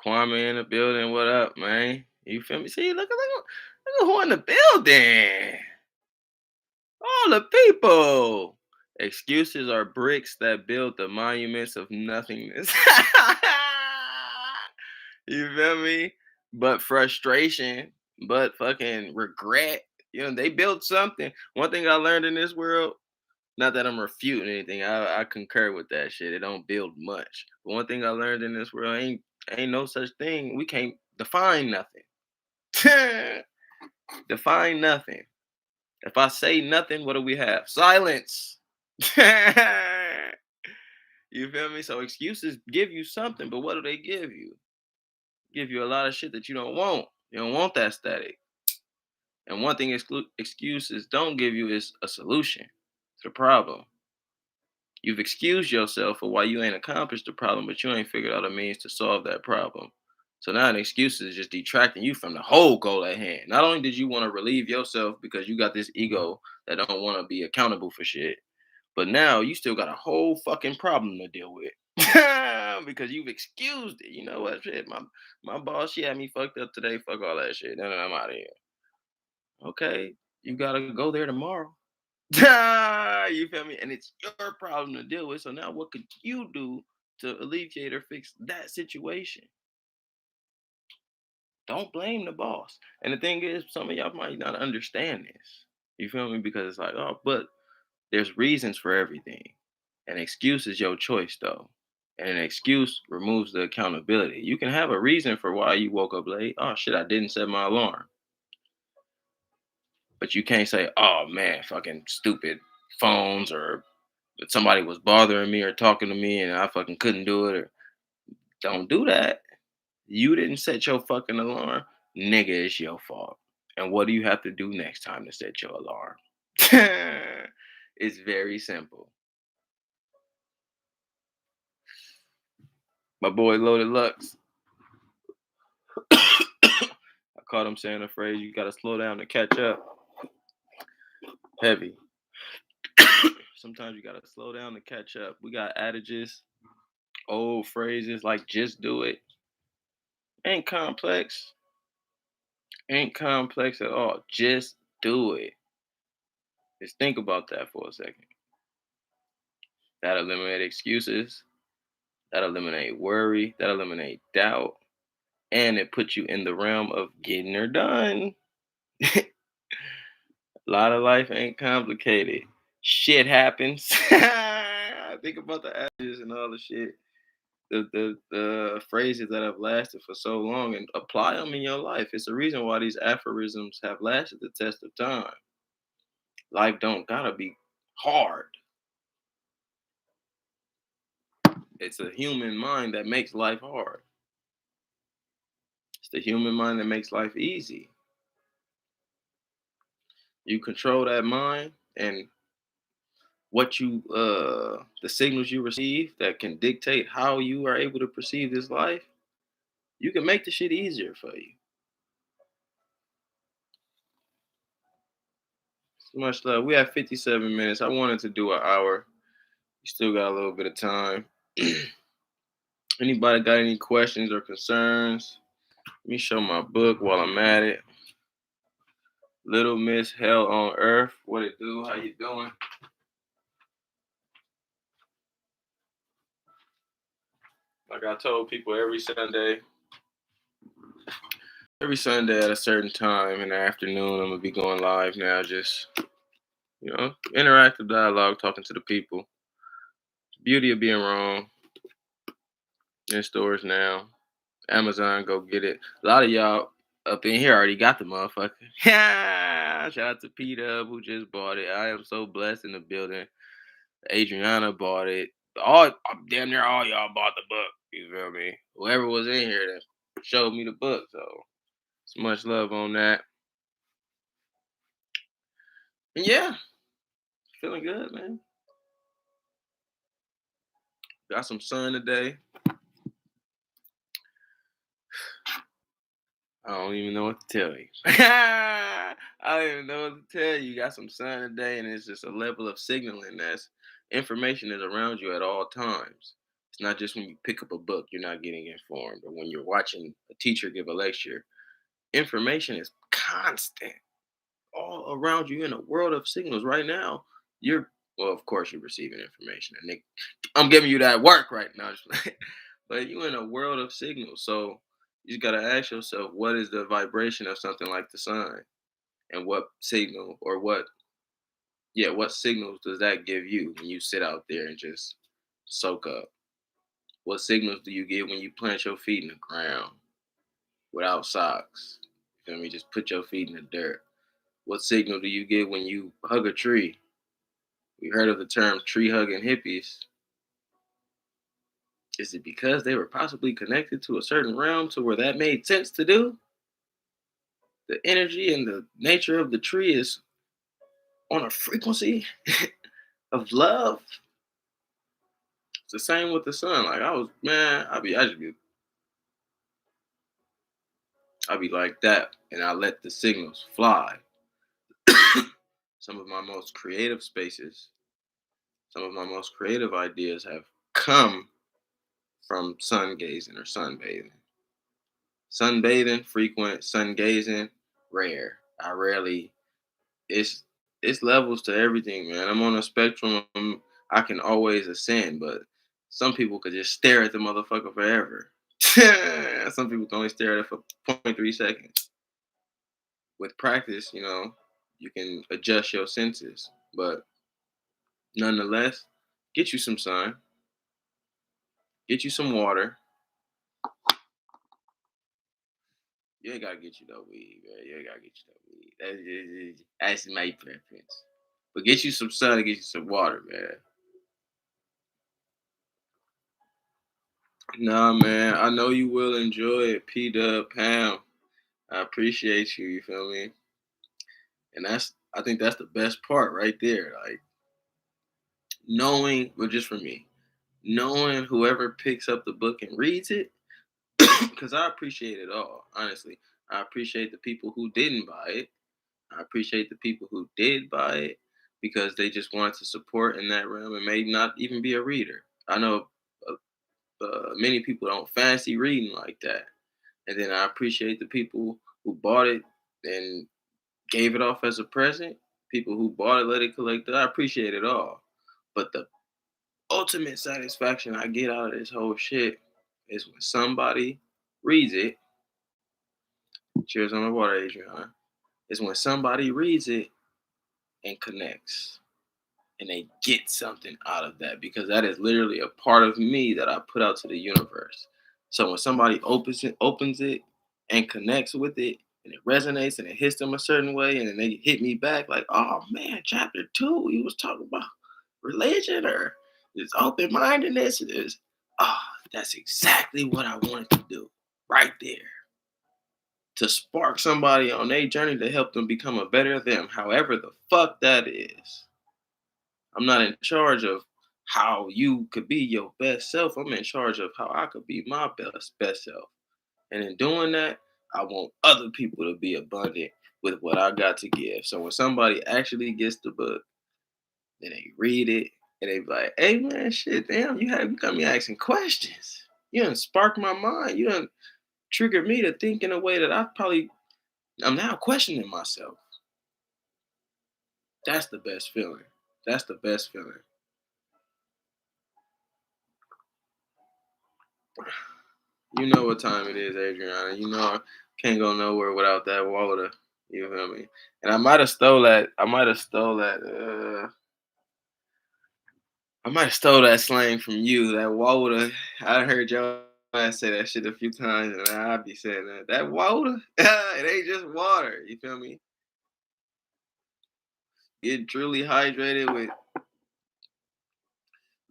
Kwame in the building. What up, man? You feel me? See, look who in the building. All the people. Excuses are bricks that build the monuments of nothingness. You feel me? But frustration, but fucking regret. They built something. One thing I learned in this world, not that I'm refuting anything, I concur with that shit. It don't build much. But one thing I learned in this world ain't no such thing. We can't define nothing. Define nothing. If I say nothing, what do we have? Silence. You feel me? So excuses give you something, but what do they give you? Give you a lot of shit that you don't want. You don't want that static. And one thing excuses don't give you is a solution to the problem. You've excused yourself for why you ain't accomplished the problem, but you ain't figured out a means to solve that problem. So now an excuse is just detracting you from the whole goal at hand. Not only did you want to relieve yourself because you got this ego that don't want to be accountable for shit, but now you still got a whole fucking problem to deal with. Because you've excused it. You know what? Shit, my boss, she had me fucked up today. Fuck all that shit. No, I'm out of here. Okay, you gotta go there tomorrow. You feel me? And it's your problem to deal with. So now what could you do to alleviate or fix that situation. Don't blame the boss. And the thing is, some of y'all might not understand this. You feel me? Because it's like, oh, but there's reasons for everything. An excuse is your choice, though. And an excuse removes the accountability. You can have a reason for why you woke up late. Oh, shit, I didn't set my alarm. But you can't say, oh, man, fucking stupid phones or that somebody was bothering me or talking to me and I fucking couldn't do it. Or don't do that. You didn't set your fucking alarm. Nigga, it's your fault. And what do you have to do next time to set your alarm? It's very simple. My boy Loaded Lux. I caught him saying a phrase, you gotta slow down to catch up. Heavy. Sometimes you gotta slow down to catch up. We got adages, old phrases like just do it. Ain't complex. Ain't complex at all. Just do it. Just think about that for a second. That eliminate excuses. That eliminate worry. That eliminate doubt. And it puts you in the realm of getting her done. A lot of life ain't complicated. Shit happens. Think about the adages and all the shit. The phrases that have lasted for so long and apply them in your life. It's the reason why these aphorisms have lasted the test of time. Life don't gotta be hard. It's a human mind that makes life hard. It's the human mind that makes life easy. You control that mind and what you the signals you receive that can dictate how you are able to perceive this life, you can make the shit easier for you. So much love. We have 57 minutes. I wanted to do an hour. We still got a little bit of time. Anybody got any questions or concerns? Let me show my book while I'm at it. Little Miss Hell on Earth. What it do? How you doing? Like I told people every Sunday at a certain time in the afternoon, I'm gonna be going live now. Just interactive dialogue, talking to the people. Beauty of being wrong. In stores now. Amazon, go get it. A lot of y'all up in here already got the motherfucker. Shout out to P Dub who just bought it. I am so blessed in the building. Adriana bought it. All damn near all y'all bought the book. You feel me? Whoever was in here that showed me the book. So it's much love on that. And yeah, feeling good, man. Got some sun today. I don't even know what to tell you. I don't even know what to tell you. You got some sun today, and it's just a level of signaling that's information is around you at all times. It's not just when you pick up a book, you're not getting informed, or when you're watching a teacher give a lecture. Information is constant all around you in a world of signals. Right now, well, of course, you're receiving information. And I'm giving you that work right now. But you're in a world of signals. So you just got to ask yourself, what is the vibration of something like the sun? And what signal or what signals does that give you when you sit out there and just soak up? What signals do you get when you plant your feet in the ground without socks? You feel me? Just put your feet in the dirt. What signal do you get when you hug a tree? We heard of the term tree hugging hippies. Is it because they were possibly connected to a certain realm to where that made sense to do? The energy and the nature of the tree is on a frequency of love. It's the same with the sun. Like I'd be like that, and I let the signals fly. Some of my most creative spaces, some of my most creative ideas have come from sun gazing or sunbathing. Sunbathing, frequent. Sun gazing, rare. I rarely. It's it's levels to everything, man. I'm on a spectrum. I can always ascend, but Some people could just stare at the motherfucker forever. Some people can only stare at it for zero point 0.3 seconds. With practice, you can adjust your senses. But nonetheless, get you some sun, get you some water. You ain't gotta get you no weed, man. You ain't gotta get you no weed. That's my preference. But get you some sun and get you some water, man. Nah, man. I know you will enjoy it. P Dub Pound. I appreciate you. You feel me? And I think that's the best part right there. Like knowing, well, just for me, knowing whoever picks up the book and reads it, because I appreciate it all. Honestly, I appreciate the people who didn't buy it. I appreciate the people who did buy it because they just wanted to support in that realm and may not even be a reader. I know many people don't fancy reading like that. And then I appreciate the people who bought it and gave it off as a present. People who bought it, let it collect it. I appreciate it all. But the ultimate satisfaction I get out of this whole shit is when somebody reads it. Cheers on the water, Adrian. Is when somebody reads it and connects and they get something out of that because that is literally a part of me that I put out to the universe. So when somebody opens it and connects with it and it resonates and it hits them a certain way and then they hit me back like, oh man, chapter 2, he was talking about religion or this open mindedness. Oh, that's exactly what I wanted to do right there. To spark somebody on their journey to help them become a better them, however the fuck that is. I'm not in charge of how you could be your best self. I'm in charge of how I could be my best self. And in doing that, I want other people to be abundant with what I got to give. So when somebody actually gets the book, then they read it and they be like, hey man, shit, damn, you got me asking questions. You done sparked my mind. You done triggered me to think in a way that I'm now questioning myself. That's the best feeling. That's the best feeling. You know what time it is, Adriana. You know I can't go nowhere without that water. You feel me? And I might have stole that. I might have stole that. I might have stole that slang from you. That water. I heard y'all say that shit a few times, and I'd be saying that. That water. It ain't just water. You feel me? Get truly hydrated with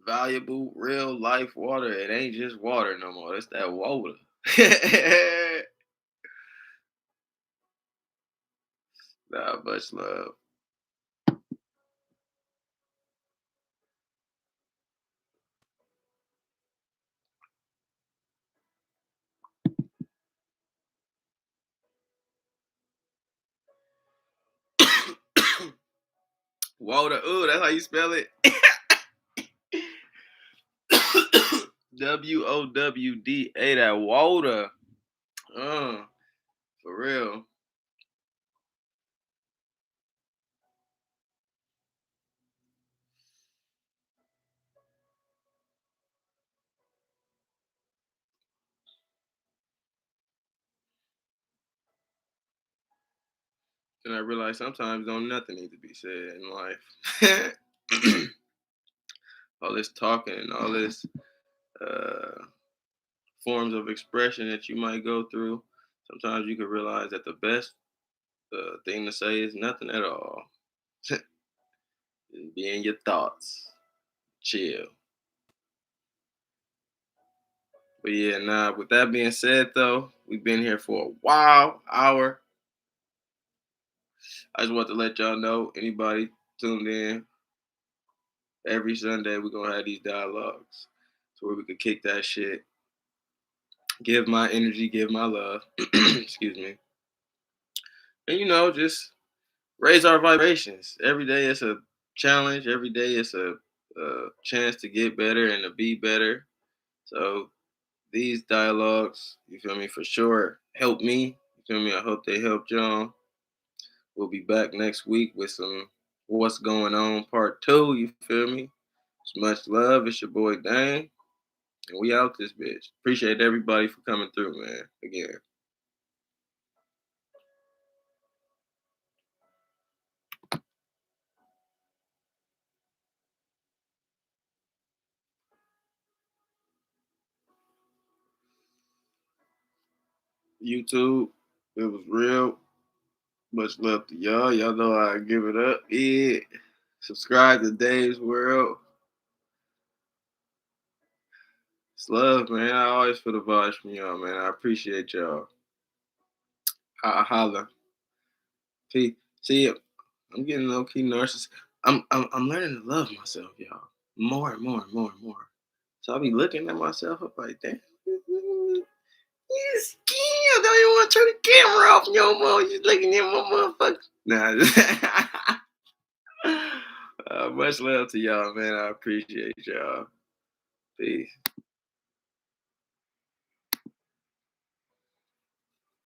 valuable, real life water. It ain't just water no more. It's that water. Nah, much love. Water. Ooh, that's how you spell it. WOWDA. That water. Uh, for real. And I realize sometimes don't nothing need to be said in life. All this talking and all this uh, forms of expression that you might go through. Sometimes you can realize that the best thing to say is nothing at all. Just be in your thoughts. Chill. But yeah, nah, with that being said though, we've been here for a while, hour. I just want to let y'all know, anybody tuned in, every Sunday we're gonna have these dialogues. So where we can kick that shit, give my energy, give my love. Excuse me. And just raise our vibrations. Every day it's a challenge. Every day it's a chance to get better and to be better. So these dialogues, you feel me, for sure help me. You feel me? I hope they helped y'all. We'll be back next week with some what's going on part 2. You feel me? It's much love. It's your boy Dane. And we out this bitch. Appreciate everybody for coming through, man. Again. YouTube, it was real. Much love to y'all. Y'all know how I give it up. Yeah. Subscribe to Dave's World. It's love, man. I always feel the vibes from y'all, man. I appreciate y'all. Holla. See, I'm getting low key narcissist. I'm learning to love myself, y'all. More and more and more and more. So I'll be looking at myself. I'm like, damn, you scared. Don't even want to turn the camera off no more. You looking at my motherfucker. Nah. Much love to y'all, man. I appreciate y'all. Peace.